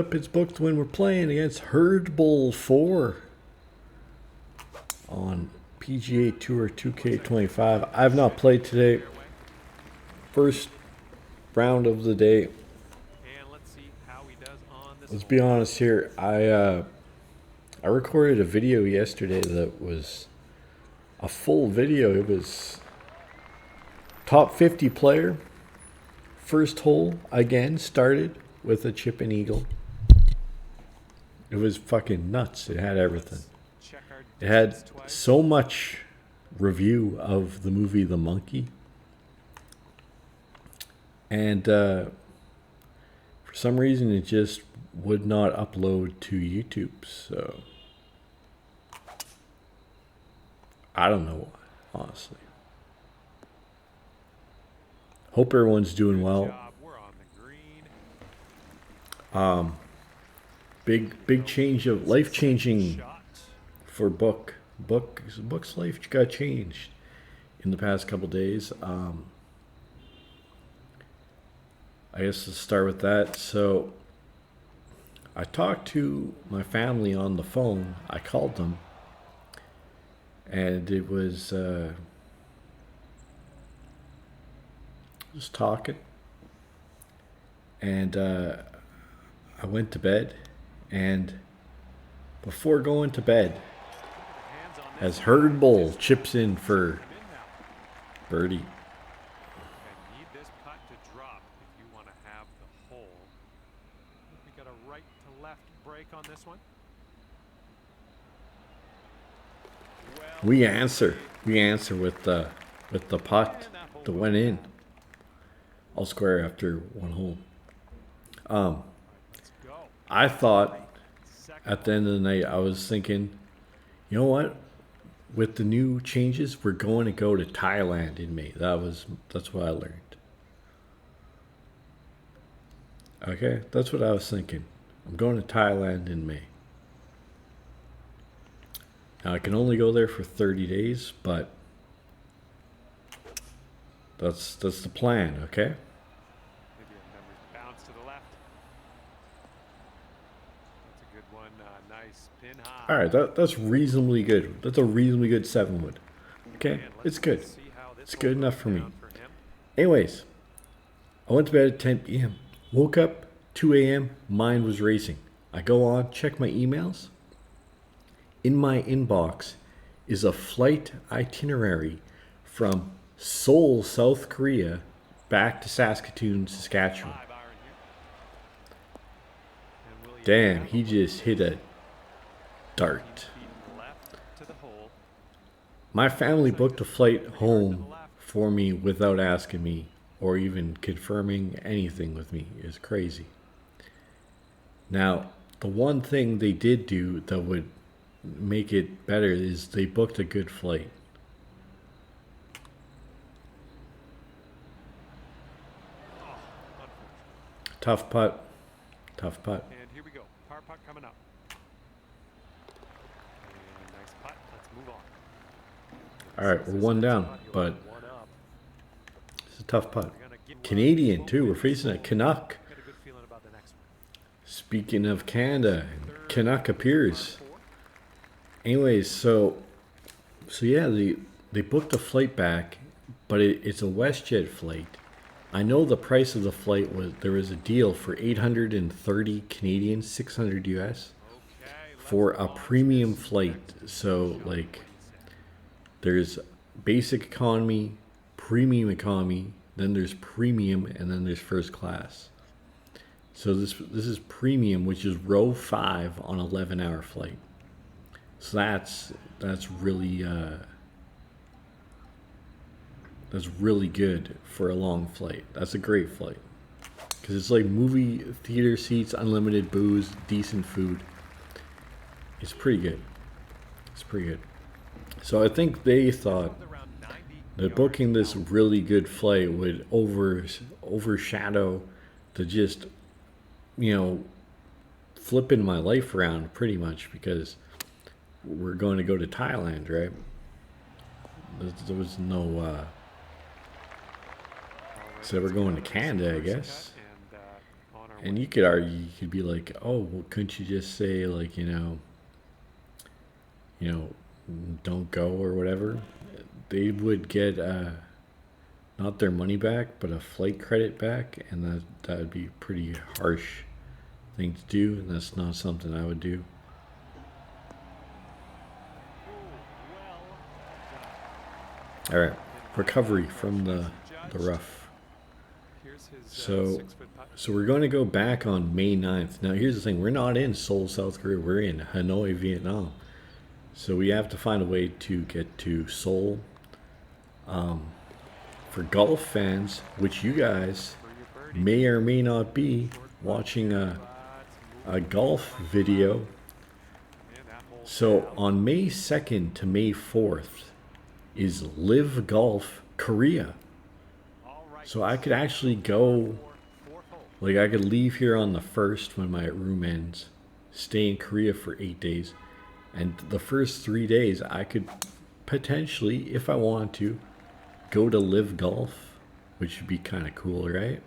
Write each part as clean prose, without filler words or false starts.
up. It's booked when we're playing against Herdbull4 on PGA Tour 2K25. I have not played today. First round of the day. Let's be honest here. I recorded a video yesterday that was a full video. It was top 50 player. First hole again started with a chip and eagle. It was fucking nuts. It had everything. It had so much review of the movie The Monkey. And for some reason it just would not upload to YouTube. So I don't know why, honestly. Hope everyone's doing well. Big change of life changing for Book's life got changed in the past couple days. I guess let's start with that. So I talked to my family on the phone. I called them, and it was just talking, and I went to bed, and before going to bed, as Herdbull chips in for birdie. Need this putt to drop if you want to have the hole. We got a right to left break on this one. We answer with the putt that went in. All square after one hole. I thought at the end of the night, I was thinking, you know what? With the new changes, we're going to go to Thailand in May. That's what I learned. Okay, that's what I was thinking. I'm going to Thailand in May. Now I can only go there for 30 days, but that's the plan, okay? Maybe a number bounce to the left. That's a good one. Nice pin high. All right, that's reasonably good. That's a reasonably good 7-wood. Okay, it's good. It's good enough for me. Anyways, I went to bed at 10 p.m. Woke up 2 a.m. Mind was racing. I go on, check my emails. In my inbox is a flight itinerary from Seoul, South Korea, back to Saskatoon, Saskatchewan. Damn, he just hit a dart. My family booked a flight home for me without asking me or even confirming anything with me. It's crazy. Now, the one thing they did do that would make it better is they booked a good flight. Tough putt. Tough putt. And here we go. Par putt coming up. And nice putt. Let's move on. All right, we're one down, but it's a tough putt. Canadian too. We're facing a Canuck. Speaking of Canada, Canuck appears. Anyways, so yeah, they booked a flight back, but it's a WestJet flight. I know the price of the flight there was a deal for 830 Canadian, 600 US for a premium flight. So like there's basic economy, premium economy, then there's premium, and then there's first class. So this is premium, which is row 5 on an 11-hour flight. So that's really good for a long flight. That's a great flight because it's like movie theater seats, unlimited booze, decent food. It's pretty good. It's pretty good. So I think they thought that booking this really good flight would overshadow the just, flipping my life around pretty much, because we're going to go to Thailand, right? There was no so we're going to Canada, I guess. and you could argue, you could be like, oh, well, couldn't you just say like, don't go or whatever? They would get not their money back, but a flight credit back, and that would be a pretty harsh thing to do, and that's not something I would do. All right, recovery from the rough. So we're going to go back on May 9th. Now here's the thing, we're not in Seoul, South Korea, we're in Hanoi, Vietnam. So we have to find a way to get to Seoul. For golf fans, which you guys may or may not be watching a golf video. So on May 2nd to May 4th is LIV Golf Korea. So I could actually go, like I could leave here on the 1st when my room ends, stay in Korea for 8 days, and the first 3 days I could potentially, if I wanted to, go to LIV Golf, which would be kind of cool, right?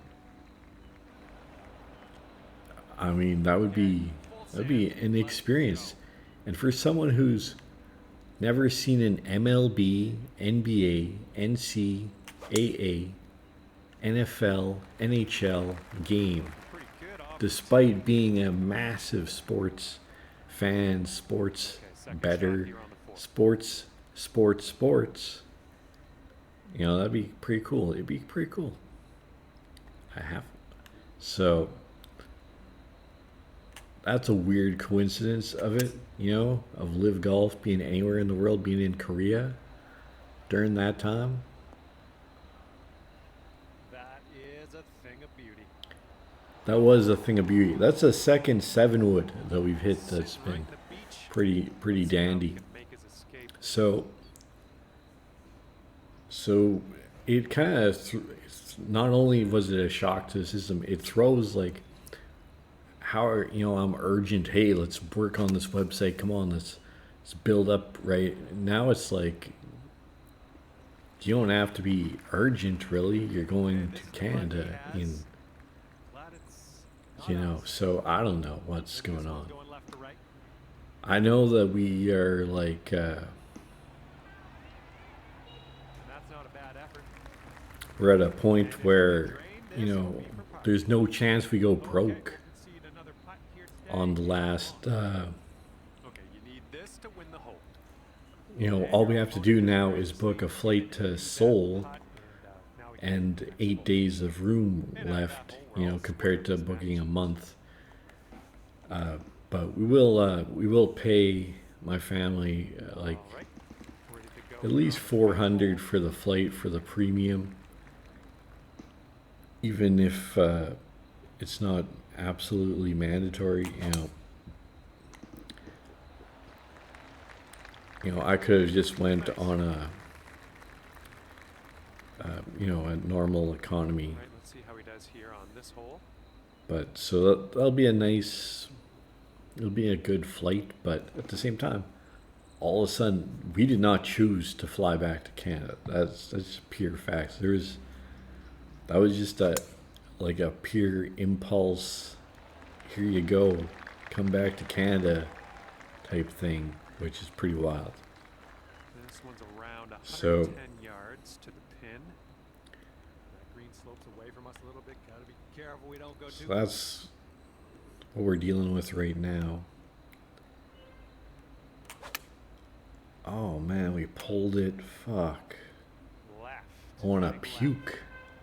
I mean, that'd be an experience. And for someone who's never seen an MLB, NBA, NCAA, NFL, NHL game, despite being a massive sports fan, sports better, sports, that'd be pretty cool. It'd be pretty cool. So that's a weird coincidence of it, of LIV Golf being anywhere in the world, being in Korea during that time. That is a thing of beauty. That was a thing of beauty. That's the second 7-wood that we've hit that's been pretty dandy. So it kind of, not only was it a shock to the system, it throws like, I'm urgent. Hey, let's work on this website. Come on, let's build up. Right now, it's like you don't have to be urgent. Really, you're going to Canada So I don't know what's going on. I know that we are like. We're at a point where there's no chance we go broke on the last all we have to do now is book a flight to Seoul and 8 days of room left, compared to booking a month. But we will pay my family like at least $400 for the flight for the premium, even if it's not absolutely mandatory. I could have just went on a normal economy. Let's see how he does here on this hole. But so that'll be it'll be a good flight, but at the same time, all of a sudden we did not choose to fly back to Canada. That's pure facts. That was just a pure impulse. Here you go, come back to Canada type thing, which is pretty wild. This one's around 110 So yards to the pin. That green slopes away from us a little bit. Gotta be careful we don't go too. So that's what we're dealing with right now. Oh man, we pulled it. Fuck. Left. I wanna puke.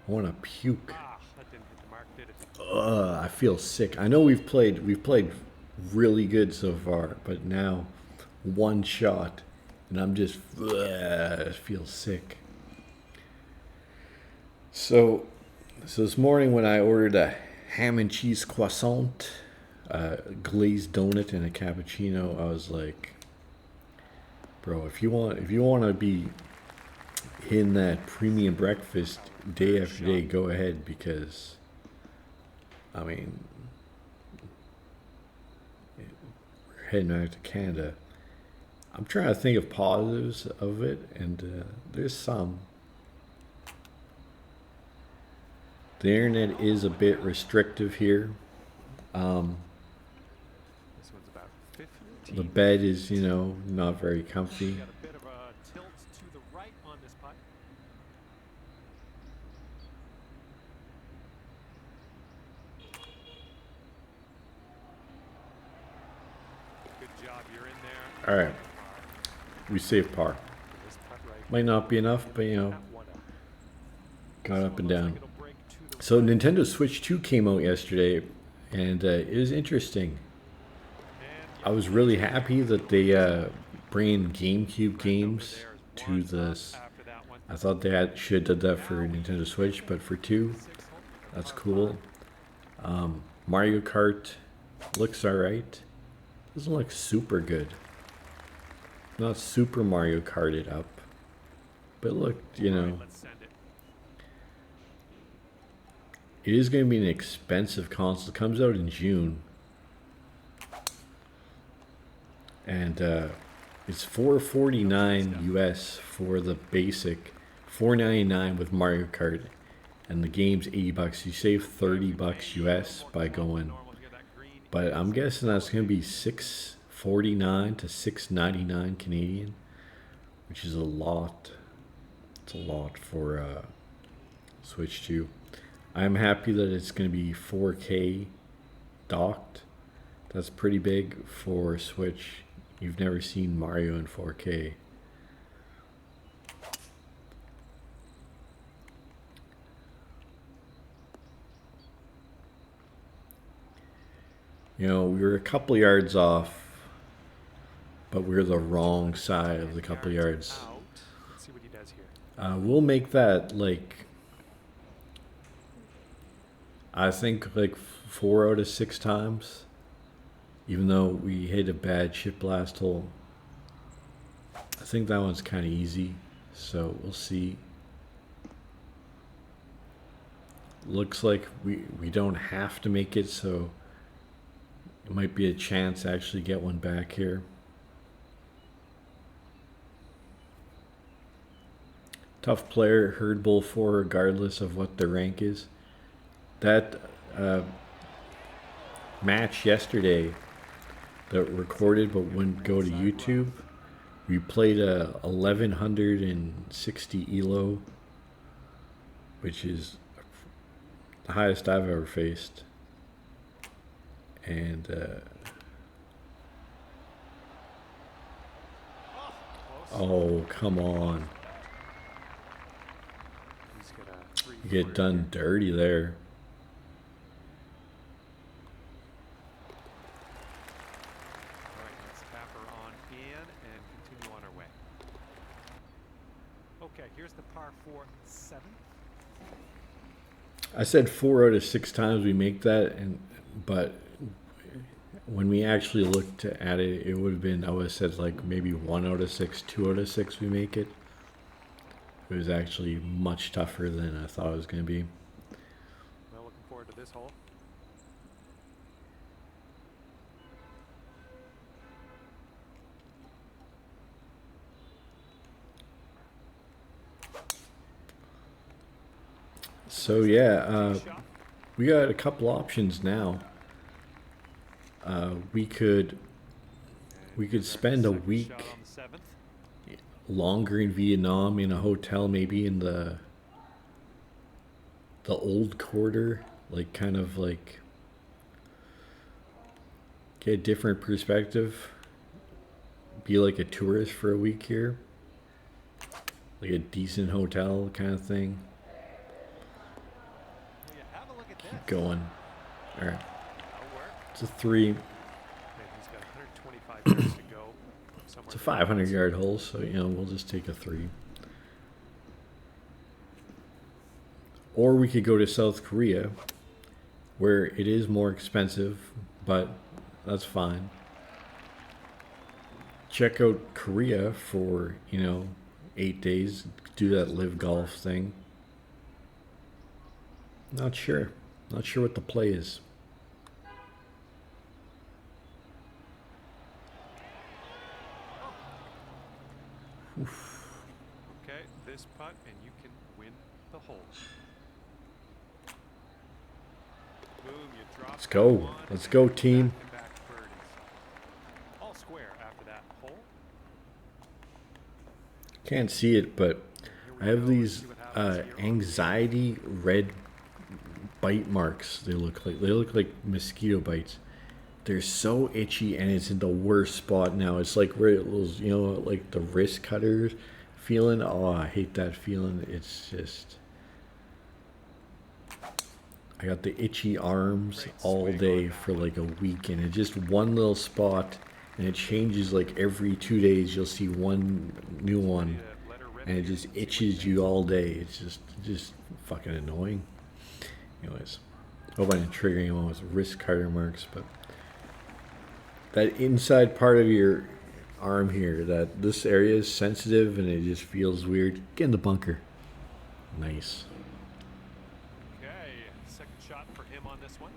That didn't hit the mark, did it? I feel sick. I know we've played really good so far, but now one shot and I'm just feel sick. So this morning when I ordered a ham and cheese croissant, glazed donut, and a cappuccino, I was like, bro, if you want to be in that premium breakfast day after day, go ahead, because I mean, we're heading back to Canada. I'm trying to think of positives of it, and there's some. The internet is a bit restrictive here, This one's about 15. The bed is, you know, not very comfy. Got a bit of a tilt to the right on this putt. Good job, you're in there. All right, we saved par. This putt right Might not be enough, but you know, at one up. got up and Looks like down. it'll break to the So right. Nintendo Switch 2 came out yesterday, and it was interesting. And I was really happy that they bring in GameCube games to this. after that one. I thought they should have did that for Nintendo Switch, but for 2, that's cool. Mario Kart looks alright. Doesn't look super good. Not super Mario Karted up. But look, you know, Let's send it. it is going to be an expensive console. It comes out in June. And it's $449 US for the basic, $499 with Mario Kart, and the game's $80. You save $30 US by going. But I'm guessing that's going to be $649 to $699 Canadian, which is a lot. It's a lot for Switch 2. I'm happy that it's going to be 4K docked. That's pretty big for Switch. You've never seen Mario in 4K. You know, we were a couple yards off, but we're the wrong side of the couple yards. Let's see what he does here. We'll make that like, I think like 4 out of 6 times. Even though we hit a bad chip blast hole. I think that one's kind of easy. So we'll see. Looks like we don't have to make it, so it might be a chance to actually get one back here. Tough player, Herdbull4, regardless of what the rank is. That match yesterday that recorded but wouldn't go to YouTube, we played a 1160 elo, which is the highest I've ever faced. And oh, come on. You get done dirty there. Okay, here's the par 4 7. I said 4 out of 6 times we make that, but when we actually looked at it, it would have been, I would have said like maybe 1 out of 6, 2 out of 6 we make it. It was actually much tougher than I thought it was going to be. Well, looking forward to this hole. So yeah, we got a couple options now. We could spend a week longer in Vietnam in a hotel, maybe in the old quarter, like kind of like get a different perspective. Be like a tourist for a week here, like a decent hotel kind of thing. Keep going. All right. It's a 3. And he's got 125 yards to go. It's a 500-yard hole, so you know we'll just take a 3. Or we could go to South Korea, where it is more expensive, but that's fine. Check out Korea for, you know, 8 days. Do that live golf thing. Not sure. Not sure what the play is. Oof. Okay, this putt, and you can win the hole. Boom, you drop Let's go. one Let's and go, team. back-to-back birdies. All square after that hole. Can't see it, but Here I we have go. these See what happens here on anxiety red bite marks. They look like mosquito bites. They're so itchy, and it's in the worst spot now. It's like where it was, you know, like the wrist cutters feeling. Oh, I hate that feeling. It's just, I got the itchy arms all day for like a week, and it's just one little spot, and it changes like every 2 days. You'll see one new one, and it just itches you all day. It's just fucking annoying. Anyways, hope I didn't trigger anyone with wrist cutter marks, but that inside part of your arm here, that this area is sensitive and it just feels weird. Get in the bunker. Nice. Okay, second shot for him on this one.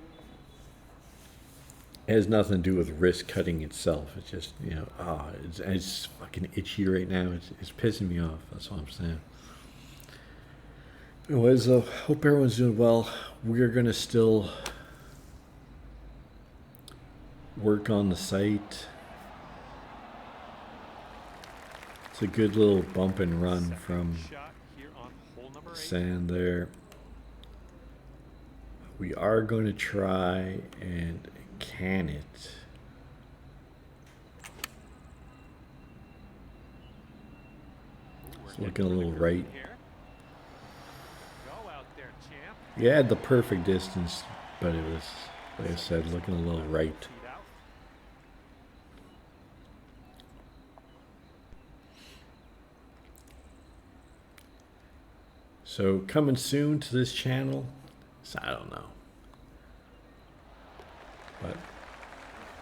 It has nothing to do with wrist cutting itself. It's just, you know, it's fucking itchy right now. It's pissing me off. That's what I'm saying. Anyways, hope everyone's doing well. We're gonna still work on the site. It's a good little bump and run from Shot here on hole number 8. sand there. We are going to try and can it. It's looking a little right. Go out there, champ. You had the perfect distance, but it was, like I said, looking a little right. Teed out. So coming soon to this channel, so I don't know, but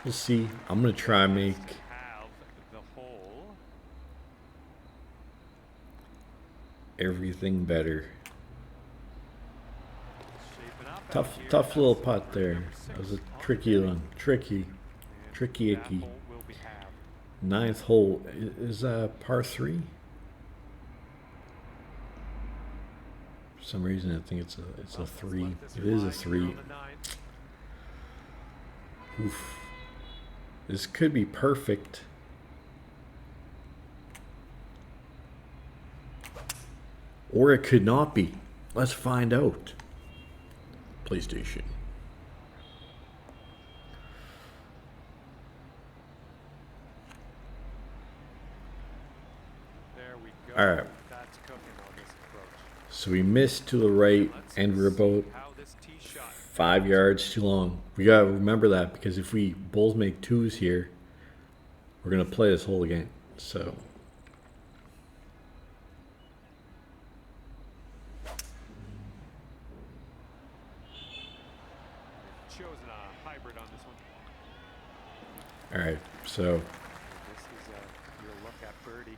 we'll see. I'm gonna try and make Have the hole. everything better. Shaping up out Tough, here. tough little That's putt there. number That was a 6 on tricky the day. one, tricky And that icky. hole will be halved. Ninth hole is par 3. For some reason, I think it's a 3. Let this It is a fly 3. here on the 9th. Oof. This could be perfect. Or it could not be. Let's find out. PlayStation. There we go. All right. That's cooking on this approach. So we missed to the right, Let's and we're see about how this tee shot 5 yards too long. We gotta remember that, because if we both make 2s here, we're gonna play this hole again. So chosen a hybrid on this one. all right. So This is your look at birdie.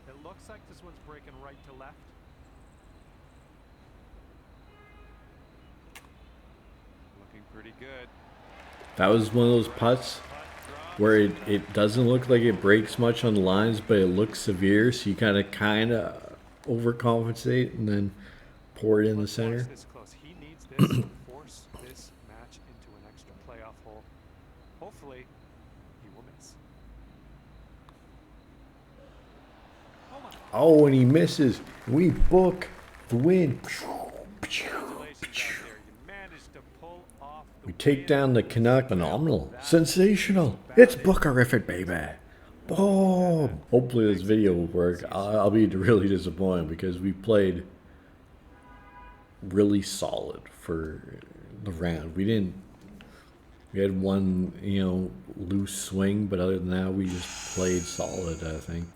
It looks like this one's breaking right to left. Looking pretty good. that was one of those putts Putt where drops. it doesn't look like it breaks much on the lines, but it looks severe. So you kind of overcompensate and then pour it in the Let's watch center. this close. He needs this to force this match into an extra playoff hole. Hopefully, he will miss. Oh my! Oh, and he misses. We book the win. Congratulations out there. You managed to pull off the We take win. down the Canuck. Phenomenal. Sensational. It's bookerific, baby. Boom. Hopefully this video will work. I'll be really disappointed because we played really solid for the round. We had one, loose swing, but other than that, we just played solid, I think.